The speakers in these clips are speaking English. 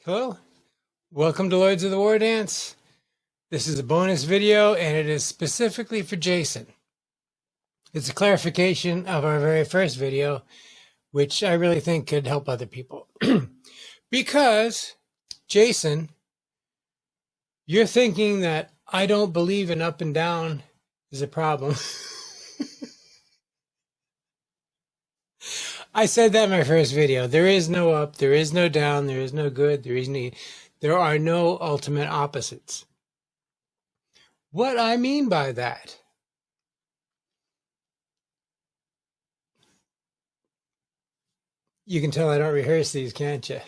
Hello, welcome to Lords of the War Dance. This is a bonus video and it is specifically for Jason. It's a clarification of our very first video, which I really think could help other people. Because, Jason, you're thinking that I don't believe in up and down is a problem. I said that in my first video. There is no up, there is no down, there is no good, there are no ultimate opposites. What I mean by that, you can tell I don't rehearse these, can't you?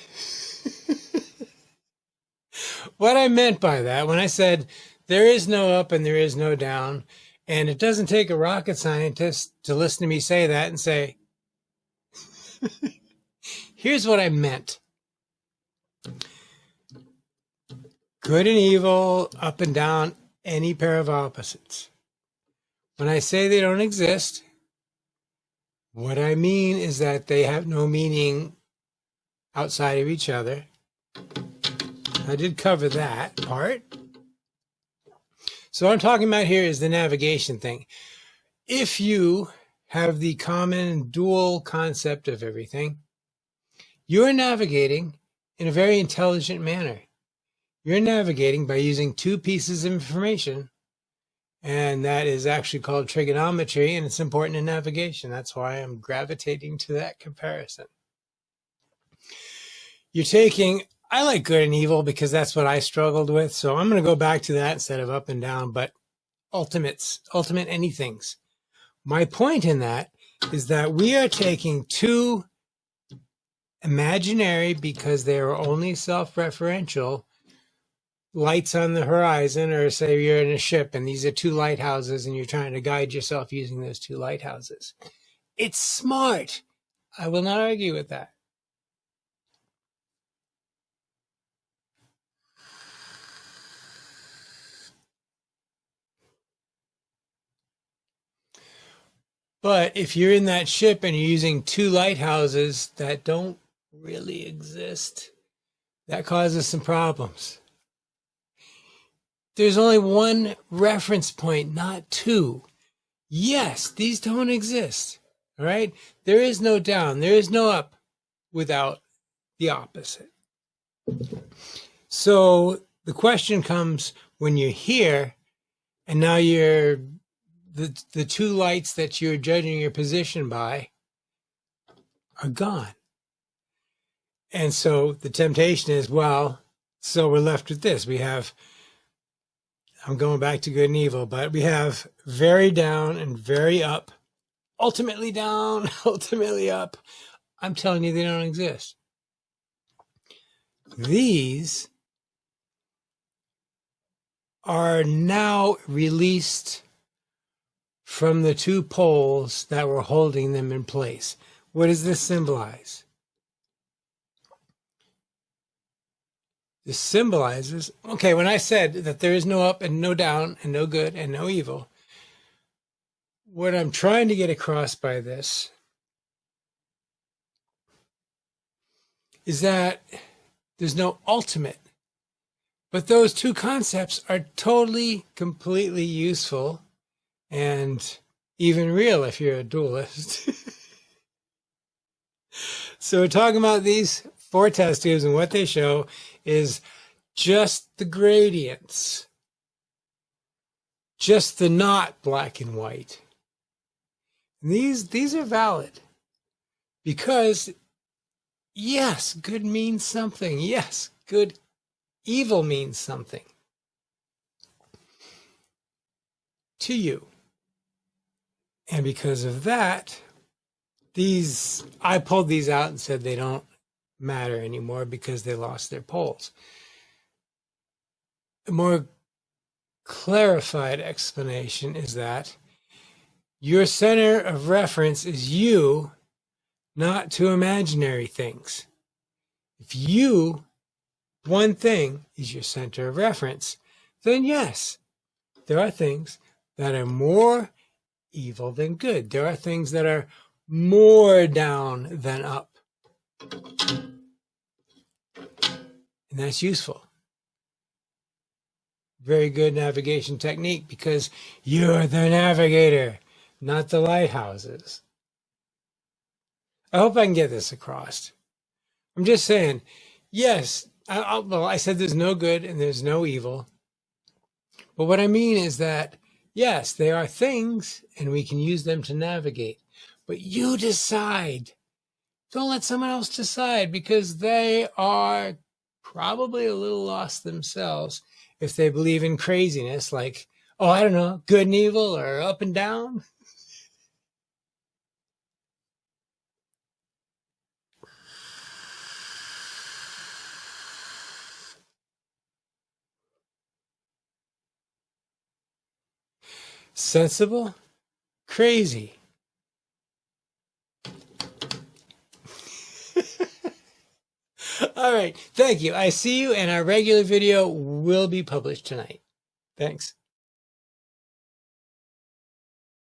What I meant by that, when I said there is no up and there is no down, and it doesn't take a rocket scientist to listen to me say that and say, here's what I meant. Good and evil, up and down, any pair of opposites. When I say they don't exist, what I mean is that they have no meaning outside of each other. I did cover that part. So what I'm talking about here is the navigation thing. If you have the common dual concept of everything, you're navigating in a very intelligent manner. You're navigating by using two pieces of information, and that is actually called trigonometry, and it's important in navigation. That's why I'm gravitating to that comparison. You're taking, I like good and evil because that's what I struggled with, so I'm going to go back to that instead of up and down, but ultimate anythings. My point in that is that we are taking two imaginary, because they are only self-referential, lights on the horizon, or say you're in a ship and these are two lighthouses and you're trying to guide yourself using those two lighthouses. It's smart. I will not argue with that. But if you're in that ship and you're using two lighthouses that don't really exist, that causes some problems. There's only one reference point, not two. Yes, these don't exist. All right? There is no down, there is no up without the opposite. So the question comes when you're here and now you're the two lights that you're judging your position by are gone. And so the temptation is, well, so we're left with this. We have, I'm going back to good and evil, but we have very down and very up, ultimately down, ultimately up. I'm telling you, they don't exist. These are now released from the two poles that were holding them in place. What does this symbolize? This symbolizes, okay, when I said that there is no up and no down and no good and no evil, what I'm trying to get across by this is that there's no ultimate, but those two concepts are totally, completely useful and even real if you're a dualist. So we're talking about these four test tubes, and what they show is just the gradients, just the not black and white. And these are valid because, yes, good means something. Yes, good, evil means something to you. And because of that, I pulled these out and said they don't matter anymore because they lost their poles. A more clarified explanation is that your center of reference is you, not two imaginary things. If you, one thing, is your center of reference, then yes, there are things that are more evil than good. There are things that are more down than up. And that's useful. Very good navigation technique because you're the navigator, not the lighthouses. I hope I can get this across. I'm just saying, yes, well, I said there's no good and there's no evil. But what I mean is that, yes, they are things and we can use them to navigate. But you decide. Don't let someone else decide because they are probably a little lost themselves if they believe in craziness like, oh, I don't know, good and evil or up and down. Sensible? Crazy. All right. Thank you. I see you, and our regular video will be published tonight. Thanks.